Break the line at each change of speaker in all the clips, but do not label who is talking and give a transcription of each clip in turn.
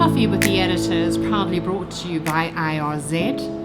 Coffee with the Editor is proudly brought to you by IRZ.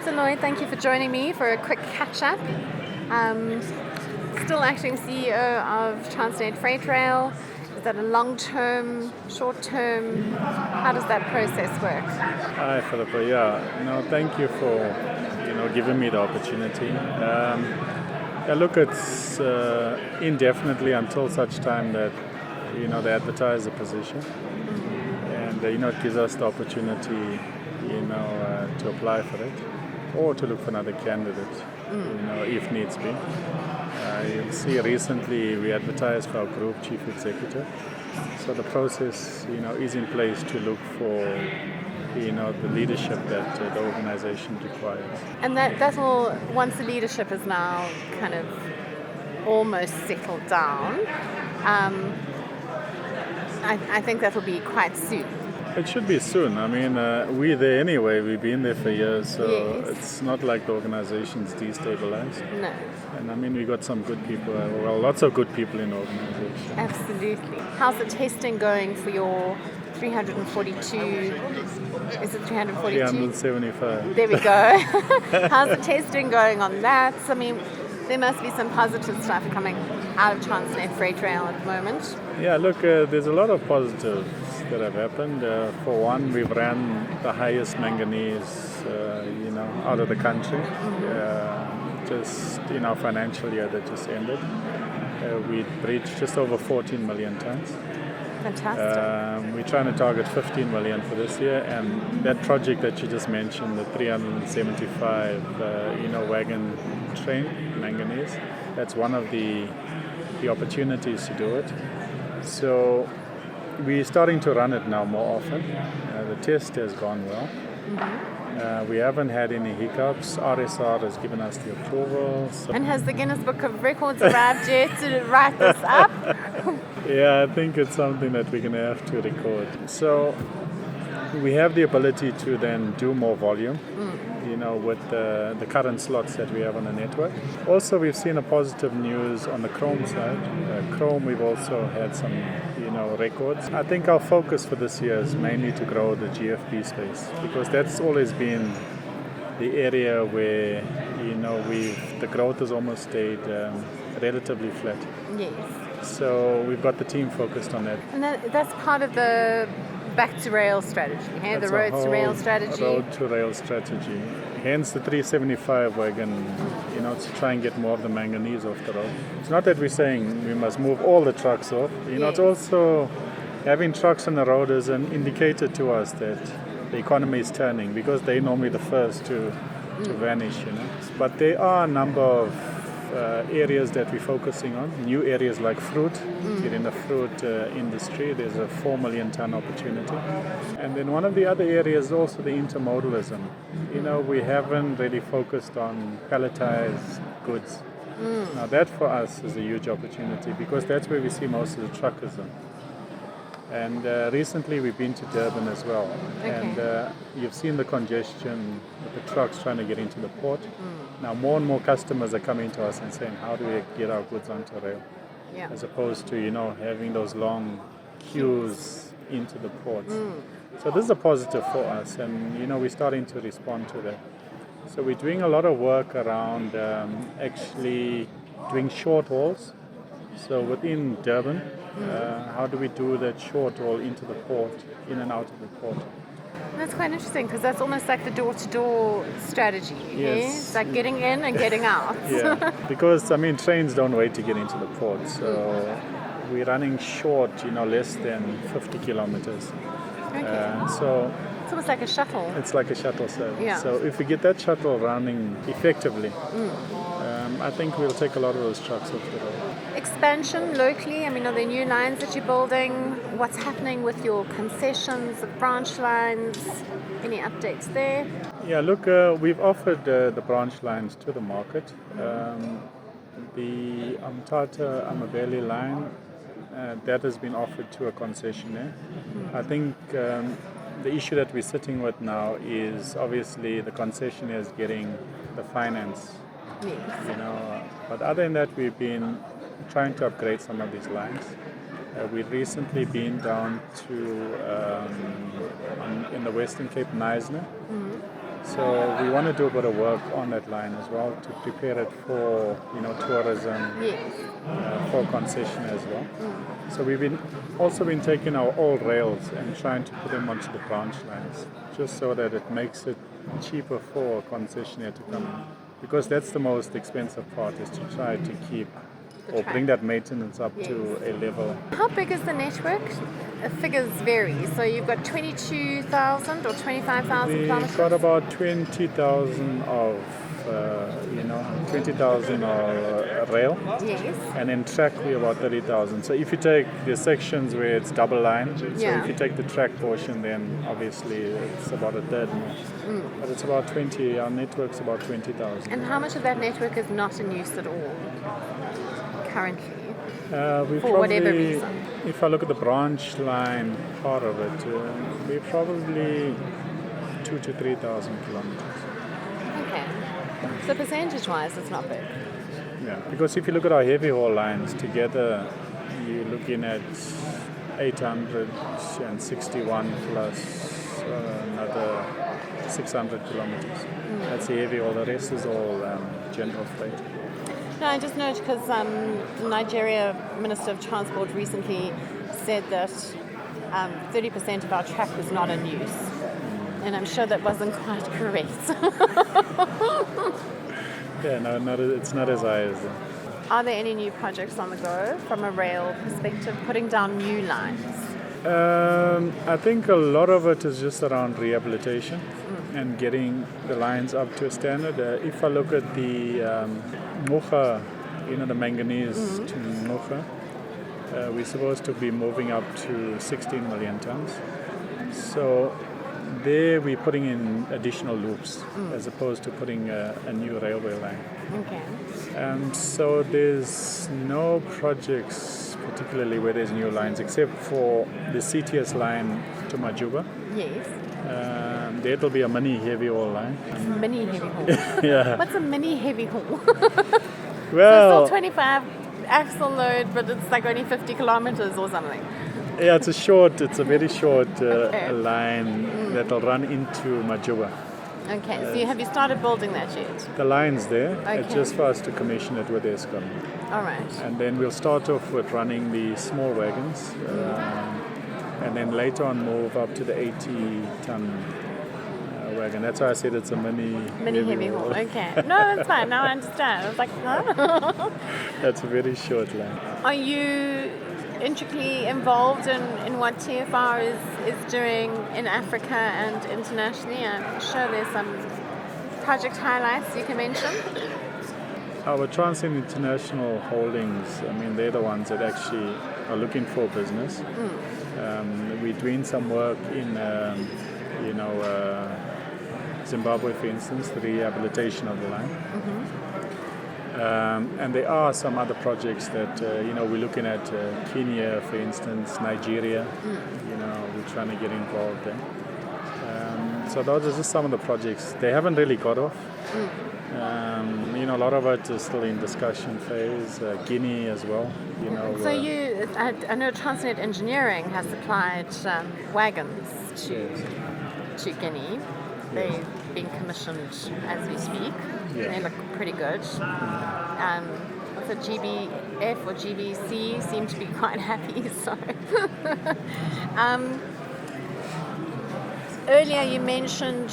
So Lloyd, thank you for joining me for a quick catch-up. Still acting CEO of Transnet Freight Rail. Is that a long-term, short-term? How does that process work?
Hi, Philippa. No, thank you for giving me the opportunity. Look, it's indefinitely until such time that they advertise the position, and it gives us the opportunity to apply for it or to look for another candidate, if needs be. You'll see recently we advertised for our group chief executive. So the process, is in place to look for, the leadership that the organization requires.
And that will, once the leadership is now kind of almost settled down, I think that will be quite soon.
It should be soon. I mean, we're there anyway. We've been there for years, so
Yes.
It's not like the organization's destabilized.
No.
And I mean, we got some good people, lots of good people in the organization.
Absolutely. How's the testing going for your 342? Is it 342?
375.
There we go. How's the testing going on that? I mean, there must be some positive stuff coming out of Transnet Freight Rail at the moment.
Yeah, look, there's a lot of positives that have happened. For one, we've ran the highest manganese, out of the country. Just in our financial year that just ended, we reached just over 14 million tons.
Fantastic.
We're trying to target 15 million for this year, and that project that you just mentioned, the 375, wagon train manganese, that's one of the opportunities to do it. So we're starting to run it now more often. The test has gone well. We haven't had any hiccups. RSR has given us the approval. So
And has the Guinness Book of Records arrived yet to write this up?
yeah, I think it's something that we're going to have to record. So we have the ability to then do more volume, with the current slots that we have on the network. Also, we've seen a positive news on the chrome side. Chrome, we've also had some, records. I think our focus for this year is mainly to grow the GFB space, because that's always been the area where, the growth has almost stayed relatively flat.
Yes.
So we've got the team focused on that.
And that's part of the back to rail strategy, the
That's
roads to rail strategy.
Road to rail strategy. Hence the 375 wagon, to try and get more of the manganese off the road. It's not that we're saying we must move all the trucks off. It's also having trucks on the road is an indicator to us that the economy is turning, because they're normally the first to vanish. But there are a number of areas that we're focusing on, new areas like fruit. Here in the fruit industry, there's a 4 million ton opportunity. And then one of the other areas is also the intermodalism. We haven't really focused on palletized goods. Now that for us is a huge opportunity, because that's where we see most of the truckers in. And recently we've been to Durban as well.
Okay.
And you've seen the congestion with the trucks trying to get into the port. Now more and more customers are coming to us and saying, how do we get our goods onto rail?
Yeah.
As opposed to, having those long queues into the ports. So this is a positive for us, and, we're starting to respond to that. So we're doing a lot of work around actually doing short hauls. So within Durban, how do we do that short haul into the port, in and out of the port?
That's quite interesting, because that's almost like the door-to-door strategy.
Yes.
It's like getting in and getting out.
Yeah, because trains don't wait to get into the port. So we're running short, less than 50 kilometers.
Okay.
So
It's almost like a shuttle.
It's like a shuttle service.
Yeah.
So if we get that shuttle running effectively, I think we'll take a lot of those trucks off the road.
Expansion locally, I mean, are there new lines that you're building? What's happening with your concessions, the branch lines? Any updates there?
Yeah, look, we've offered the branch lines to the market. The Umtata Amabeli line, that has been offered to a concessionaire. I think the issue that we're sitting with now is obviously the concessionaire is getting the finance.
Yes.
But other than that, we've been trying to upgrade some of these lines. We've recently been down to in the Western Cape, Neisner. So we want to do a bit of work on that line as well to prepare it for tourism,
Yes.
for concession as well. So we've also been taking our old rails and trying to put them onto the branch lines, just so that it makes it cheaper for a concessionaire to come in. Because that's the most expensive part, is to try to keep or bring that maintenance up to a level.
How big is the network? Figures vary. So you've got 22,000 or 25,000
We've
kilometers?
got about 20,000 of 20,000 rail,
Yes.
and then track we're about 30,000. So if you take the sections where it's double line, so
Yeah.
if you take the track portion, then obviously it's about a third more. But it's about 20. Our network's about 20,000.
And how much of that network is not in use at all currently?
We
For whatever reason.
If I look at the branch line part of it, we're probably 2,000 to 3,000 kilometers.
Okay. So percentage-wise, it's not big.
Yeah, because if you look at our heavy haul lines together, you're looking at 861 plus another 600 kilometers. That's the heavy haul. The rest is all general freight.
No, I just note because the Nigeria Minister of Transport recently said that 30% of our track was not in use. And I'm sure that wasn't quite correct.
Yeah, no, it's not as high as that.
Are there any new projects on the go from a rail perspective, putting down new lines?
I think a lot of it is just around rehabilitation and getting the lines up to a standard. If I look at the Mocha, the manganese to Mocha, we're supposed to be moving up to 16 million tons. So there we're putting in additional loops as opposed to putting a new railway line.
Okay.
So there's no projects particularly where there's new lines except for the CTS line to Majuba.
Yes.
There'll be a mini heavy haul line.
Mini heavy haul.
Yeah.
What's a mini heavy haul?
Well,
So still 25 axle load, but it's like only 50 kilometers or something.
yeah, it's a very short line that'll run into Majuba.
Okay, so have you started building that yet?
The line's there. It's
Okay.
just for us to commission it with Eskom.
All right.
And then we'll start off with running the small wagons, and then later on move up to the 80-ton wagon. That's why I said it's a mini
Heavy haul. Okay. No, that's fine. Now I understand. I was like, huh?
That's a very short line.
Are you intricately involved in what TFR is doing in Africa and internationally? I'm sure there's some project highlights you can mention.
Our Transnet International Holdings, they're the ones that actually are looking for business. We're doing some work in, Zimbabwe, for instance, the rehabilitation of the line. And there are some other projects that, we're looking at Kenya, for instance, Nigeria, we're trying to get involved in. So those are just some of the projects. They haven't really got off. A lot of it is still in discussion phase. Guinea as well.
So I know Transnet Engineering has supplied wagons to Guinea. They've been commissioned as we speak.
Yeah.
They look pretty good. Also GBF or GBC seem to be quite happy. So earlier you mentioned,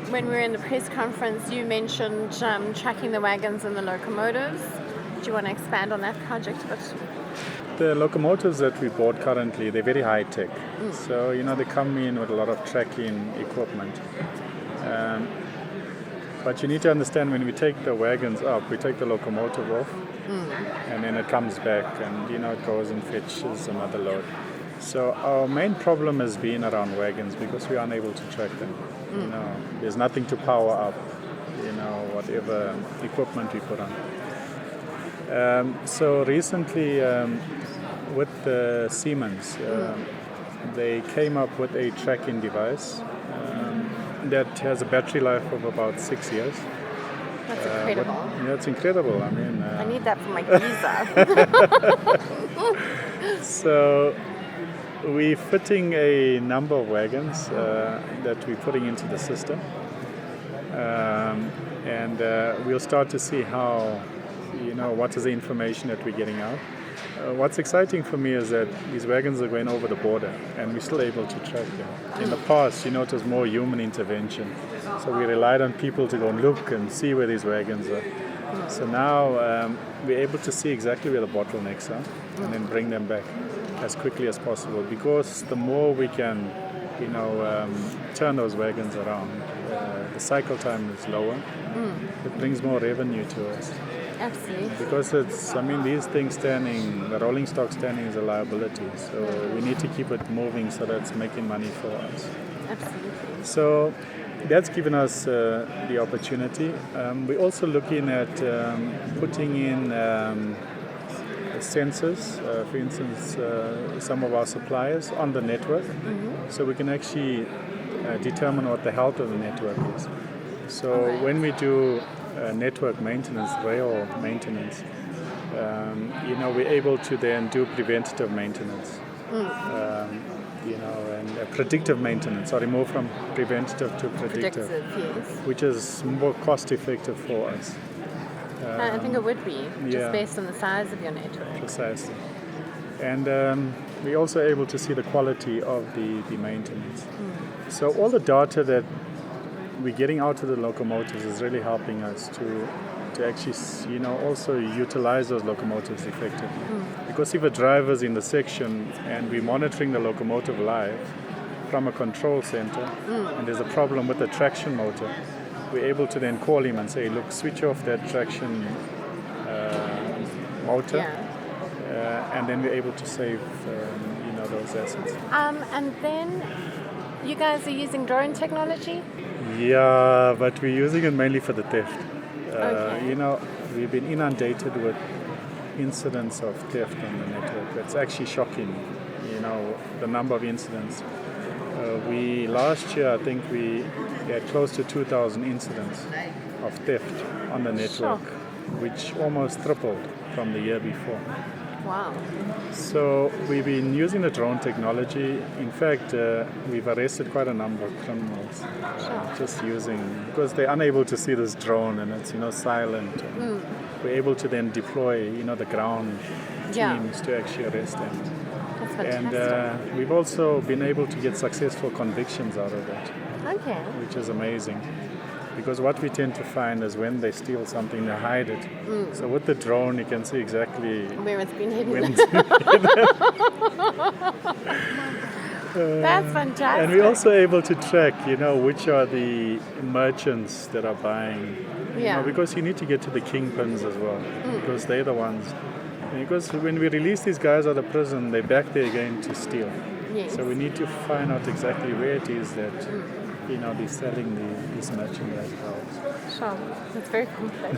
when we were in the press conference, you mentioned tracking the wagons and the locomotives. Do you want to expand on that project a bit?
the locomotives that we bought currently, they're very high tech. So, they come in with a lot of tracking equipment. But you need to understand, when we take the wagons up, we take the locomotive off, and then it comes back, and it goes and fetches another load. So our main problem has been around wagons, because we are unable to track them. There's nothing to power up, whatever equipment we put on. So recently, with the Siemens, they came up with a tracking device that has a battery life of about 6 years.
That's incredible.
It's incredible. I
need that for my visa.
So we're fitting a number of wagons that we're putting into the system, and we'll start to see how, what is the information that we're getting out. What's exciting for me is that these wagons are going over the border, and we're still able to track them. In the past, it was more human intervention, so we relied on people to go and look and see where these wagons are. So now we're able to see exactly where the bottlenecks are, and then bring them back as quickly as possible, because the more we can turn those wagons around, the cycle time is lower. It brings more revenue to us.
Absolutely.
Because these things standing, the rolling stock standing is a liability, so we need to keep it moving so that it's making money for us.
Absolutely.
So that's given us the opportunity. We're also looking at putting in sensors, for instance, some of our suppliers on the network, so we can actually determine what the health of the network is. So when we do network maintenance, rail maintenance, we're able to then do preventative maintenance, and predictive maintenance, or move from preventative to predictive,
Yes.
which is more cost effective for us.
I think it would be, just
yeah.
based on the size of your network.
Precisely. And we're also able to see the quality of the maintenance. So all the data that we're getting out of the locomotives is really helping us to actually, also utilize those locomotives effectively. Because if a driver's in the section and we're monitoring the locomotive live from a control center, and there's a problem with the traction motor, we're able to then call him and say, look, switch off that traction motor, and then we're able to save, those assets.
And then you guys are using drone technology?
Yeah, but we're using it mainly for the theft.
Okay.
We've been inundated with incidents of theft on the network. It's actually shocking, the number of incidents. Last year, I think we had close to 2,000 incidents of theft on the network, which almost tripled from the year before.
Wow.
So we've been using the drone technology. In fact, we've arrested quite a number of criminals just because they're unable to see this drone, and it's silent. And we're able to then deploy the ground teams to actually arrest them.
That's fantastic.
And we've also been able to get successful convictions out of it,
Okay.
which is amazing. Because what we tend to find is when they steal something, they hide it. So with the drone, you can see exactly
Where it's been hidden.
when it's
That's fantastic.
And we're also able to track, which are the merchants that are buying. Because you need to get to the kingpins as well, because they're the ones. Because when we release these guys out of prison, they're back there again to steal.
Yes.
So we need to find out exactly where it is that they're selling this merchandise.
Sure. That's very complex.